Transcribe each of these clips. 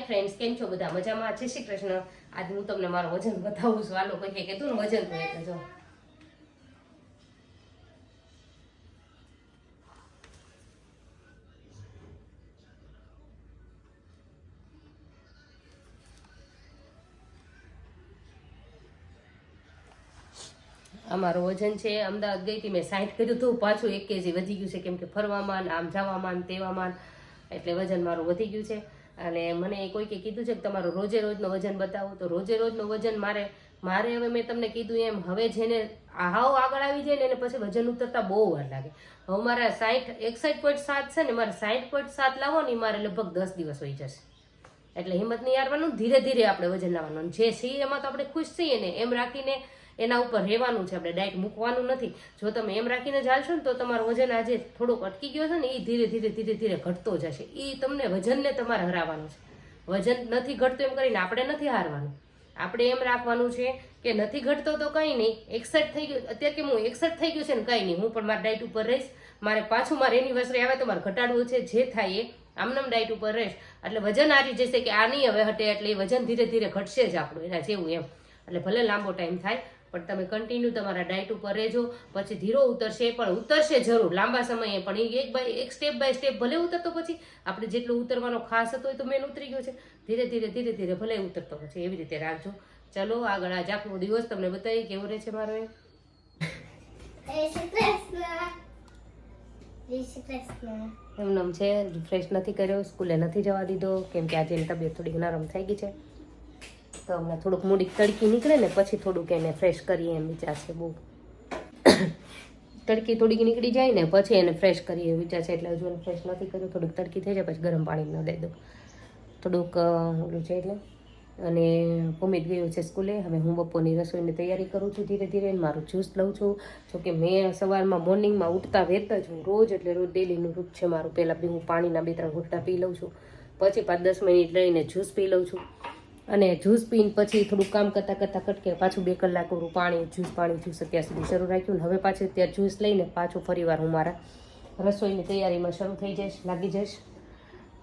Friends, કેમ છો બધા? મજામાં? જય શ્રી કૃષ્ણ. આજ હું તમને મારું વજન બતાવું છું. આ લોકો કહે કે તું વજન તો એટલે જો અમારું વજન છે. અમદાવાદ ગઈ હતી, મેં 60 કર્યું હતું, પાછું 1 kg વધી ગયું છે, કેમ કે ફરવામાં આમ જવામાં તેવામાં, એટલે વજન મારું વધી ગયું છે. અને મને કોઈકે કીધું છે કે તમારું રોજે રોજનું વજન બતાવો, તો રોજે રોજનું વજન મારે હવે મેં તમને કીધું એમ, હવે જેને હાવ આગળ આવી જાય ને એને પછી વજન ઉતરતા બહુ વાર લાગે. હવે મારા 61.7 છે ને, મારે 60.7 લાવવાની મારે લગભગ 10 દિવસ હોઈ જશે. એટલે હિંમત નહીં હારવાનું, ધીરે ધીરે આપણે વજન લાવવાનું. જે છીએ એમાં તો આપણે ખુશ છીએ ને, એમ રાખીને એના ઉપર રહેવાનું છે. આપણે ડાયટ મૂકવાનું નથી. જો તમે એમ રાખીને ચાલશો ને તો તમારું વજન આજે થોડુંક અટકી ગયો છે ને, એ ધીરે ધીરે ઘટતો જશે. એ તમને વજનને તમારે હરાવવાનું છે. વજન નથી ઘટતું એમ કરીને આપણે નથી હારવાનું. આપણે એમ રાખવાનું છે કે નથી ઘટતો તો કંઈ નહીં, 61 થઈ ગયું. અત્યારે કે હું 61 થઈ ગયું છે ને, કંઈ નહીં, હું પણ મારા ડાયટ ઉપર રહીશ. મારે પાછું મારે એનિવર્સરી આવે તો મારે ઘટાડવું છે. જે થાય એ આમનામ ડાયટ ઉપર રહીશ એટલે વજન હારી જશે કે આ નહીં હવે હટે, એટલે એ વજન ધીરે ધીરે ઘટશે જ આપણું, એના જેવું એમ. એટલે ભલે લાંબો ટાઈમ થાય, પણ તમે કન્ટિન્યુ તમારા ડાયટ ઉપર રહેજો. પછી ધીરો ઉતરશે, પણ ઉતરશે જરૂર લાંબા સમયે. પણ એક સ્ટેપ બાય સ્ટેપ ભલે ઉતરતો, પછી આપણે જેટલો ઉતરવાનો ખાસ હતો એ તો મેન ઉતરી ગયો છે. ધીરે ધીરે ભલે ઉતરતો પછી એવી રીતે રાખજો. ચલો આગળ આજ આખો દિવસ તમને બતાવી કેવો રહે છે મારો એમ છે. ફ્રેશ નથી કર્યો, સ્કૂલે નથી જવા દીધો, કેમ કે આજે એની તબિયત થોડીક નરમ થઈ ગઈ છે. તો હમણાં થોડુંક મૂડી તડકી નીકળે ને પછી થોડુંક એને ફ્રેશ કરીએ એમ વિચાર છે. બહુ તડકી થોડીક નીકળી જાય ને પછી એને ફ્રેશ કરીએ એમ વિચાર છે. એટલે હજુ એને ફ્રેશ નથી કર્યું. થોડુંક તડકી થઈ જાય પછી ગરમ પાણી ન દઈ દઉં, થોડુંક ઓલું છે એટલે. અને ભૂમિત ગયો છે સ્કૂલે. હવે હું બપોરની રસોઈની તૈયારી કરું છું ધીરે ધીરે. મારું જ્યુસ લઉં છું. જોકે મેં સવારમાં મોર્નિંગમાં ઉઠતા વેત જ હું રોજ, એટલે રોજ ડેલીનું રૂટ છે મારું. પહેલાં બી હું પાણીના 2-3 ઘૂંટડા પી લઉં છું, પછી 5-10 મિનિટ લઈને જ્યુસ પી લઉં છું. અને જ્યુસ પીને પછી થોડું કામ કરતાં કટકે પાછું 2 કલાક પૂરું પાણી જ્યુસ અત્યાર સુધી શરૂ રાખ્યું. હવે પાછું ત્યાં જ્યુસ લઈને પાછું ફરીવાર હું મારા રસોઈની તૈયારીમાં શરૂ થઈ જઈશ, લાગી જઈશ.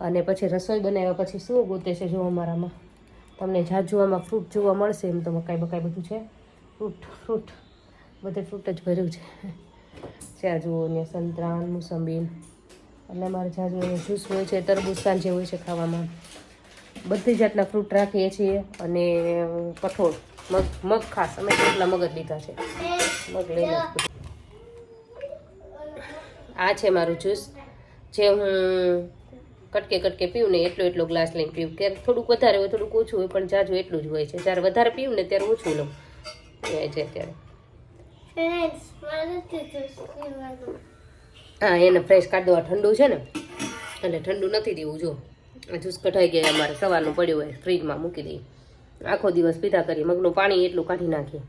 અને પછી રસોઈ બનાવ્યા પછી શું ગોતે છે જો અમારામાં તમને જાજુ આમાં ફ્રૂટ જોવા મળશે. એમ તો મકાઈ બધું છે, ફ્રૂટ બધે ફ્રૂટ જ ભર્યું છે. ત્યાં જુઓ ને સંતરા, મોસંબી, એટલે અમારે જાજુ જ્યુસ હોય છે. તરબૂચ સાંજે હોય છે ખાવામાં. બધી જાતના ફ્રૂટ રાખીએ છીએ. અને કઠોળ, મગ ખાસ અમે કેટલા મગ જ લીધા છે. મગ લઈને આ છે મારું જ્યુસ, જે હું કટકે પીવું ને એટલો ગ્લાસ લઈને પીવું. ક્યારેક થોડુંક વધારે હોય, થોડુંક ઓછું હોય, પણ જાજુ એટલું જ હોય છે. જ્યારે વધારે પીવું ને ત્યારે ઓછું લઉં એ છે ત્યારે. હા, એને ફ્રેશ કાઢ દો. ઠંડુ છે ને એટલે ઠંડુ નથી દેવું. જો આ જ્યુસ કઢાઈ ગયા અમારે, સવારનું પડ્યું હોય ફ્રીજમાં મૂકી દઈએ. આખો દિવસ પીધા કરીએ. મગનું પાણી એટલું કાઢી નાખીએ.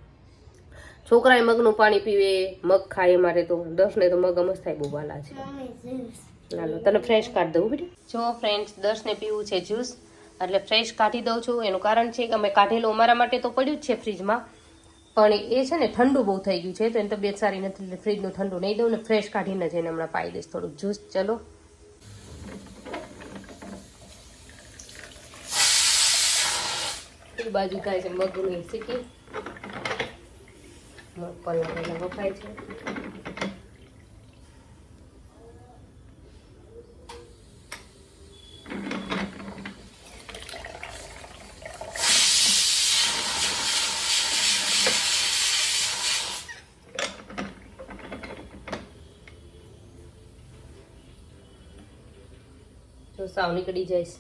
છોકરાએ મગનું પાણી પીવે, મગ ખાય. અમારે તો 10 ને તો મગ અમસ થાય, બહુ વાલા છે. હાલો તને ફ્રેશ કાઢી દઉં બેટા. જો ફ્રેન્ડ્સ, 10 ને પીવું છે જ્યુસ, એટલે ફ્રેશ કાઢી દઉં છું. એનું કારણ છે કે અમે કાઢેલું અમારા માટે તો પડ્યું જ છે ફ્રીજમાં, પણ એ છે ને ઠંડુ બહુ થઈ ગયું છે, તો એની તબિયત સારી નથી, એટલે ફ્રીજનું ઠંડુ નહીં દઉં ને ફ્રેશ કાઢીને જ એને હમણાં પાઈ દઈશ થોડુંક જ્યુસ. ચલો એ બાજુ થાય છે મગની શીખી, મગ પણ વખાય છે. તો સાવ નીકળી જઈશ.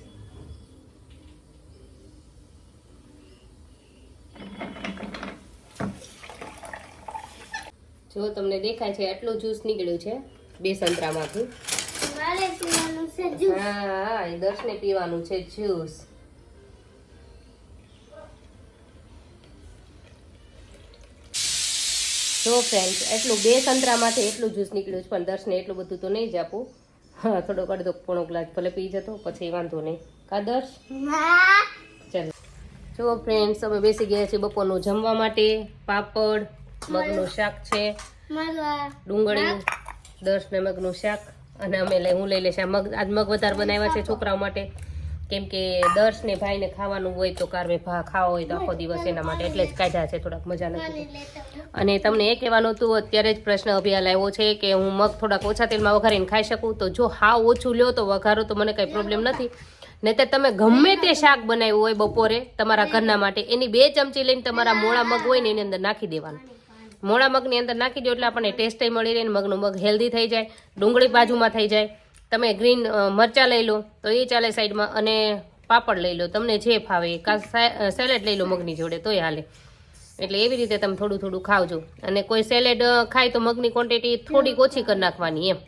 જો તમને દેખાય છે આટલું જ્યુસ નીકળ્યું છે 2 સંતરામાંથી. હા, એ 10 ને પીવાનું છે જ્યુસ. જો ફ્રેન્ડ્સ, એટલું 2 સંતરામાંથી એટલું જ્યુસ નીકળ્યું છે, પણ 10 ને એટલું બધું તો નહીં જ આપું. હા, થોડોક અડધો પોણો ગ્લાસ ભલે પી જતો, પછી વાંધો નહીં. કાદર્શ ચાલો. જો ફ્રેન્ડ્સ, અમે બેસી ગયા છીએ બપોરનું જમવા માટે. પાપડ, મગનું શાક છે, ડુંગળી, 10 ને મગનું શાક. અને હું લઈ લઈશ આ મગ. આજ મગ વધારે બનાવ્યા છે છોકરાઓ માટે. કેમ કે દર્શ ને ભાઈને ખાવાનું હોય તો કારવે ખાવા હોય તો આખો દિવસ એના માટે એટલે જ કાઢ્યા છે, થોડાક મજા નથી. અને તમને એ કહેવાનું હતું, અત્યારે જ પ્રશ્ન અભિયાન આવ્યો છે કે હું મગ થોડાક ઓછા તેલમાં વઘારીને ખાઈ શકું. તો જો હાવ ઓછું લ્યો તો વઘારો તો મને કંઈ પ્રોબ્લેમ નથી. નહીંતર તમે ગમે તે શાક બનાવ્યું હોય બપોરે તમારા ઘરના માટે, એની 2 ચમચી લઈને તમારા મોળા મગ હોય ને એની અંદર નાખી દેવાનું. મોળા મગની અંદર નાખી દો એટલે આપણને ટેસ્ટ મળી રહે, મગનું મગ હેલ્ધી થઈ જાય, ડુંગળી બાજુમાં થઈ જાય. તમે ગ્રીન મરચાં લઈ લો તો એ ચાલે સાઈડમાં, અને પાપડ લઈ લો, તમને જે ફાવે. સેલેડ લઈ લો મગની જોડે તોય હાલે. એટલે એવી રીતે તમે થોડું થોડું ખાવજો. અને કોઈ સેલેડ ખાય તો મગની ક્વોન્ટિટી થોડીક ઓછી કરી નાખવાની એમ.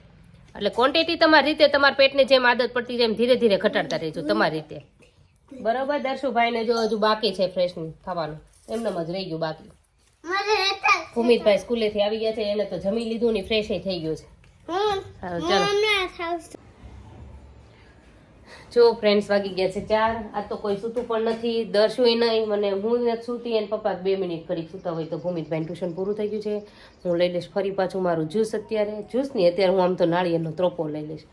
એટલે ક્વોન્ટિટી તમારી રીતે, તમારા પેટને જેમ આદત પડતી જાય એમ ધીરે ધીરે ઘટાડતા રહેજો તમારી રીતે. બરાબર. દર્શુભાઈને જો હજુ બાકી છે ફ્રેશ થવાનું, એમનેમ જ રહી ગયું બાકી. ભૂમિતભાઈ સ્કૂલેથી આવી ગયા છે, એને તો જમી લીધું ને ફ્રેશ થઈ ગયો છે. ચાલો જો ફ્રેન્ડ્સ વાગી ગયા છે 4. આ તો કોઈ સૂતું પણ નથી, દર્શુય નહીં, મને હું નથી સૂતી, અને પપ્પા 2 મિનિટ કરી સૂતા હોય તો ભૂમિતભાઈ ટ્યુશન પૂરું થઈ ગયું છે. હું લઈ લઈશ ફરી પાછું મારું જ્યુસ. અત્યારે હું આમ તો નાળિયેરનો ત્રોપો લઈ લઈશ,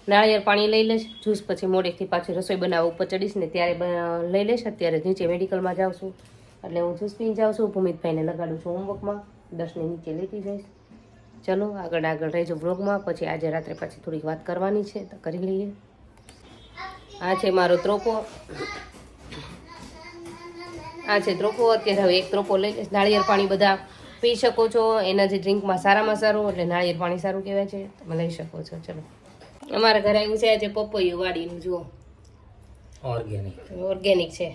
નાળિયેર પાણી લઈ લઈશ. જ્યુસ પછી મોડેકથી પાછી રસોઈ બનાવવા ઉપર ચડીશ ને ત્યારે લઈ લઈશ. અત્યારે નીચે મેડિકલમાં જાઉં છું એટલે હું જ્યુસ પીને જાઉં છું. ભૂમિતભાઈને લગાડું છું હોમવર્કમાં, 10ને નીચે લેતી જઈશ. ચલો આગળ રહેજો બ્લોગમાં. પછી આજે રાત્રે પાછી થોડીક વાત કરવાની છે તો કરી લઈએ. આ છે મારો ત્રોપો, આ છે ત્રોપો. અત્યારે હવે 1 ત્રોપો લઈ લઈશ. નાળિયેર પાણી બધા પી શકો છો, એનર્જી ડ્રિંકમાં સારામાં સારું, એટલે નાળિયેર પાણી સારું કહેવાય છે, તમે લઈ શકો છો. ચલો અમારા ઘરે આવ્યું છે આજે પપૈયું વાડીનું, જુઓ ઓર્ગેનિક છે.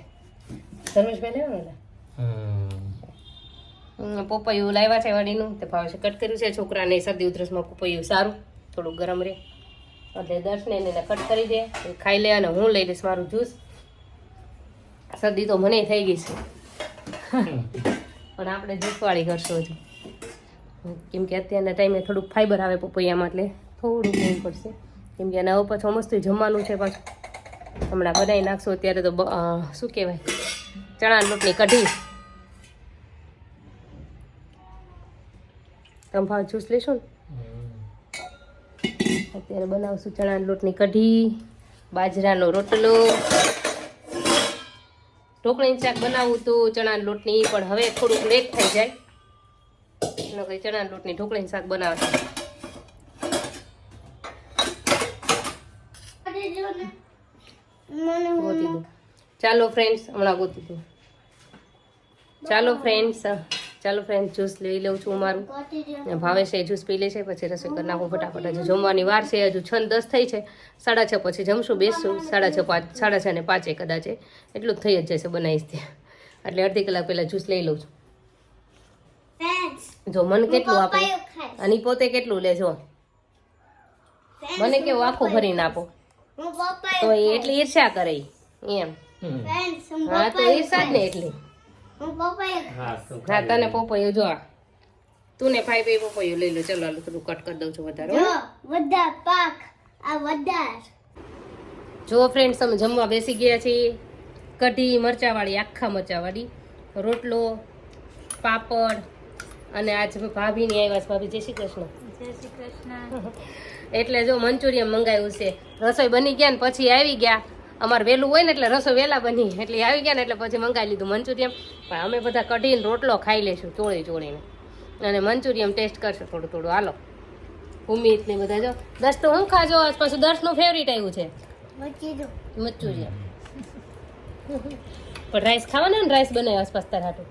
ધર્મેશભાઈ લેવાનું ને પપૈયું લાવ્યા છે વાડીનું, તે ભાવે છે. કટ કર્યું છે છોકરાને શરદી ઉધરસમાં પપૈયું સારું, થોડુંક ગરમ રહે એટલે દર્શને એને કટ કરી દે, ખાઈ લે. અને હું લઈ લઈશ મારું જ્યુસ. શરદી તો મને થઈ ગઈ છે પણ આપણે જ્યુસવાળી કરશું હજુ, કેમ કે અત્યારના ટાઈમે થોડુંક ફાઈબર આવે પપૈયામાં, એટલે થોડુંક લેવું પડશે. કેમ કે એના ઉપર મસ્ત જમવાનું છે પાછું, હમણાં બનાવી નાખશું. અત્યારે તો શું કહેવાય, ચણાના લોટની કઢી. તમે ભાવ જ્યુસ લેશો ને? અત્યારે બનાવશું ચણાના લોટની કઢી, બાજરાનો રોટલો. ઢોકળીનું શાક બનાવવું હતું ચણાના લોટની, પણ હવે થોડુંક લેટ થઈ જાય, એનો કંઈ ચણાના લોટની ઢોકળીનું શાક બનાવશે. ગોતી દઉં. ચાલો ફ્રેન્ડ્સ, હમણાં ગોતી દઉં. ચાલો ફ્રેન્ડ્સ જ્યુસ લઈ લઉં છું મારું. ભાવે છે જ્યુસ પી લે છે, પછી રસોઈ કરી નાખું ફટાફટ. હજુ જમવાની વાર છે, હજુ 6:10 થઈ છે. 6:30 પછી જમશું, બેસશું. 6:30 ને 5 કદાચ એટલું જ થઈ જ જશે બનાવીશ ત્યાં, એટલે અડધી કલાક પહેલાં જ્યુસ લઈ લઉં છું. જો મને કેટલું આપે અને પોતે કેટલું લે, જો મને કેવું આખું ભરીને આપો તો એટલી ઈર્ષ્યા કરે એમ. હા તો ઈર્ષા જ ને એટલી. હા તને પપૈયું જો, તું ને ભાઈ ભાઈ પપૈયું લઈ લો. ચલો થોડું કટ કરી દઉં છું વધારે. જો ફ્રેન્ડ્સ અમે જમવા બેસી ગયા છીએ. કઢી મરચાવાળી, આખા મરચાવાળી, રોટલો, પાપડ, અને આજ ભાભીની આવ્યા છે. ભાભી જય શ્રી કૃષ્ણ. જય શ્રી કૃષ્ણ. એટલે જો મંચુરિયન મંગાવ્યું છે. રસોઈ બની ગયા ને પછી આવી ગયા. અમારે વહેલું હોય ને એટલે રસોઈ વહેલા બની, એટલે આવી ગયા ને એટલે પછી મંગાવી લીધું મંચુરિયન. પણ અમે બધા કઢીને રોટલો ખાઈ લઈશું ચોળીને, અને મંચુરિયન ટેસ્ટ કરશું થોડું થોડું. હાલો ઉમિત ને બધા જો. દર્શ તો હું ખાજો આજ પાછું. દર્શનું ફેવરિટ આવ્યું છે મંચુરિયન. પણ રાઈસ ખાવાના ને, રાઈસ બનાવ્યા આસપાસ તાર હાટું,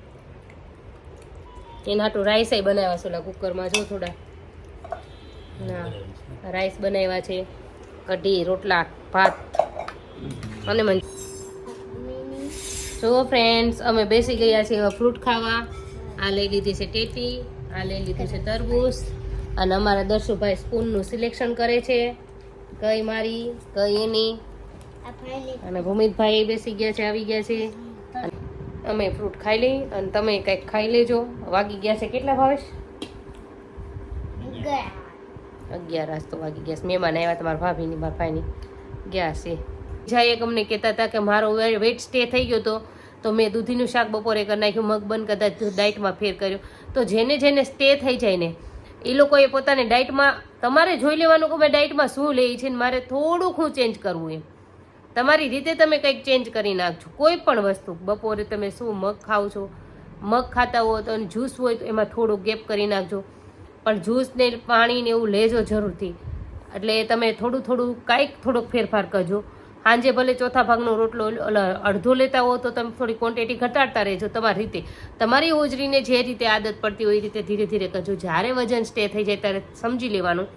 એના હાટું રાઈસ બનાવ્યા છે ઓલા કુકરમાં. જો થોડા ના રાઈસ બનાવ્યા છે, કઢી, રોટલા, ભાત અને જો ફ્રેન્ડ્સ અમે બેસી ગયા છીએ ફ્રૂટ ખાવા. આ લઈ લીધી છે ટેટી, આ લઈ લીધું છે તરબૂચ, અને અમારા દર્શુભાઈ સ્પૂનનું સિલેક્શન કરે છે, કઈ મારી કઈ એની. અને ભૂમિતભાઈ બેસી ગયા છે, આવી ગયા છે. અમે ફ્રૂટ ખાઈ લઈ અને તમે કંઈક ખાઈ લેજો. વાગી ગયા છે કેટલા ભાવેશ? 11 આજ તો વાગી ગયા છે. મહેમાન આવ્યા તમારા ભાભીની, મારા ભાઈની ગયા છે. જાય એક અમને કહેતા હતા કે મારો વેઇટ સ્ટે થઈ ગયો તો મેં દૂધીનું શાક બપોરે કરી નાખ્યું, મગ બંધ કદાચ ડાયટમાં ફેર કર્યો. તો જેને સ્ટે થઈ જાય ને એ લોકોએ પોતાની ડાયટમાં, તમારે જોઈ લેવાનું કે મેં ડાયટમાં શું લે છે ને મારે થોડુંક હું ચેન્જ કરવું એમ. તમારી રીતે તમે કંઈક ચેન્જ કરી નાખજો. કોઈ પણ વસ્તુ, બપોરે તમે શું મગ ખાઓ છો, મગ ખાતા હો તો જ્યુસ હોય તો એમાં થોડો ગેપ કરી નાખજો, પણ જ્યુસ ને પાણી ને એવું લેજો જરૂરથી. એટલે તમે થોડું થોડું કાંઈક થોડોક ફેરફાર કરજો. સાંજે ભલે ચોથા ભાગનો રોટલો અડધો લેતા હો તો તમે થોડી ક્વોન્ટિટી ઘટાડતા રહેજો તમારી રીતે. તમારી હોજરીને જે રીતે આદત પડતી હોય એ રીતે ધીરે ધીરે કરજો. જ્યારે વજન સ્ટે થઈ જાય ત્યારે સમજી લેવાનું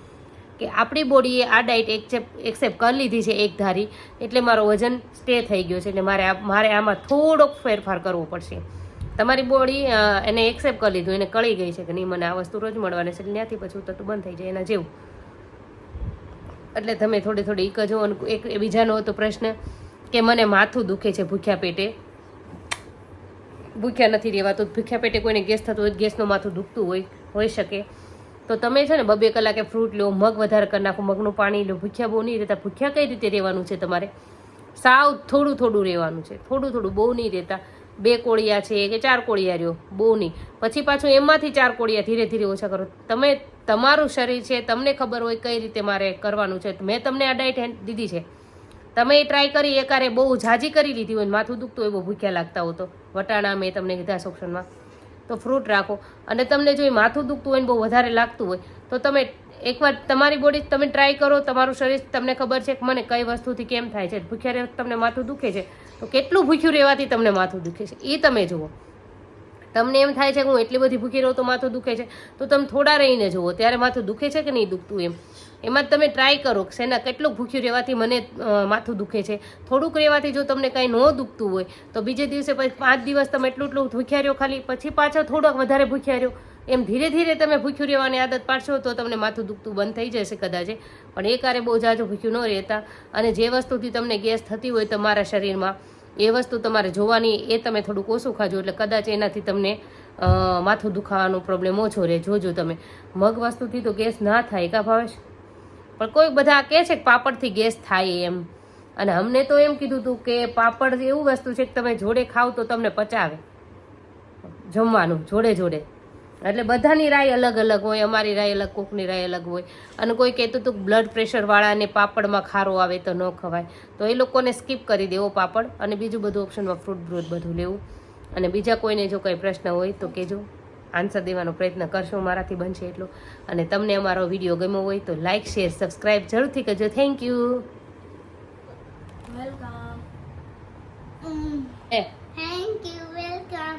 કે આપણી બોડીએ આ ડાયટ એક્સેપ્ટ કરી લીધી છે એક ધારી, એટલે મારો વજન સ્ટે થઈ ગયો છે, એટલે મારે આમાં થોડોક ફેરફાર કરવો પડશે. તમારી બોડી એને એક્સેપ્ટ કરી લીધું, એને કળી ગઈ છે કે નહીં મને આ વસ્તુ રોજ મળવાની છે, એટલે ત્યાંથી પછી ઉતરતું બંધ થઈ જાય એના જેવું. એટલે તમે થોડી થોડી કરજો. અને એક બીજાનો હતો પ્રશ્ન કે મને માથું દુખે છે ભૂખ્યા પેટે, ભૂખ્યા નથી રહેવાતું. ભૂખ્યા પેટે કોઈને ગેસ થતું હોય, ગેસનું માથું દુખતું હોઈ શકે, તો તમે છે ને 2 કલાકે ફ્રૂટ લો, મગ વધારે કરી નાખો, મગનું પાણી લો. ભૂખ્યા બહુ નહીં રહેતા. ભૂખ્યા કઈ રીતે રહેવાનું છે તમારે? સાવ થોડું થોડું રહેવાનું છે, થોડું થોડું, બહુ નહીં રહેતા. 2 કોળિયા છે કે 4 કોળિયા રહ્યો, બહુ નહીં. પછી પાછું એમાંથી 4 કોળિયા ધીરે ધીરે ઓછા કરો. તમે તમારું શરીર છે, તમને ખબર હોય કઈ રીતે મારે કરવાનું છે. મેં તમને આ ડાયટ દીધી છે, તમે ટ્રાય કરી એકારે બહુ ઝાઝી કરી લીધી હોય, માથું દુખતું હોય, બહુ ભૂખ્યા લાગતા હો તો વટાણા મેં તમને કીધા સોપ્શનમાં, તો ફ્રૂટ રાખો. અને તમને જો માથું દુખતું હોય ને બહુ વધારે લાગતું હોય તો તમે એકવાર તમારી બોડી તમે ટ્રાય કરો. તમારું શરીર તમને ખબર છે કે મને કઈ વસ્તુથી કેમ થાય છે. ભૂખ્યા રહેવાથી તમને માથું દુખે છે, તો કેટલું ભૂખ્યું રહેવાથી તમને માથું દુખે છે એ તમે જુઓ. તમને એમ થાય છે કે હું એટલી બધી ભૂખી રહું તો માથું દુખે છે, તો તમે થોડા રહીને જુઓ ત્યારે માથું દુખે છે કે નહીં દુખતું એમ. એમાં તમે ટ્રાય કરો કે શેના કેટલું ભૂખ્યું રહેવાથી મને માથું દુખે છે. થોડુંક રહેવાથી જો તમને કાંઈ ન દુખતું હોય તો બીજે દિવસે પછી 5 દિવસ તમે એટલું ભૂખ્યા રહ્યો ખાલી, પછી પાછા થોડોક વધારે ભૂખ્યા રહ્યો. એમ ધીરે ધીરે તમે ભૂખ્યું રહેવાની આદત પાડશો તો તમને માથું દુખતું બંધ થઈ જશે કદાચ. પણ એકારે બહુ જાજુ ભૂખ્યું ન રહેતા. અને જે વસ્તુથી તમને ગેસ થતી હોય તમારા શરીરમાં એ વસ્તુ તમારે જોવાની, એ તમે થોડુંક ઓછું ખાજો, એટલે કદાચ એનાથી તમને માથું દુખાવાનો પ્રોબ્લેમ ઓછો રહે. જોજો તમે મગ વસ્તુથી તો ગેસ ના થાય કા ભાવેશ? પણ કોઈ બધા કહે છે કે પાપડથી ગેસ થાય એમ, અને અમને તો એમ કીધું હતું કે પાપડ એવું વસ્તુ છે કે તમે જોડે ખાવ તો તમને પચાવે જમવાનું જોડે જોડે. એટલે બધાની રાય અલગ અલગ હોય, અમારી રાય અલગ, કોકની રાય અલગ હોય. અને કોઈ કહેતું હતું બ્લડ પ્રેશરવાળાને પાપડમાં ખારો આવે તો ન ખવાય, તો એ લોકોને સ્કીપ કરી દેવો પાપડ, અને બીજું બધું ઓપ્શનમાં ફ્રૂટ બ્રૂટ બધું લેવું. અને બીજા કોઈને જો કંઈ પ્રશ્ન હોય તો કહેજો, આન્સર દેવાનો પ્રયત્ન કરશો મારાથી બનશે એટલો. અને તમને અમારો વિડીયો ગમ્યો હોય તો લાઇક, શેર, સબસ્ક્રાઈબ જરૂરથી કરજો. Thank you. Welcome. Thank thank you. Welcome.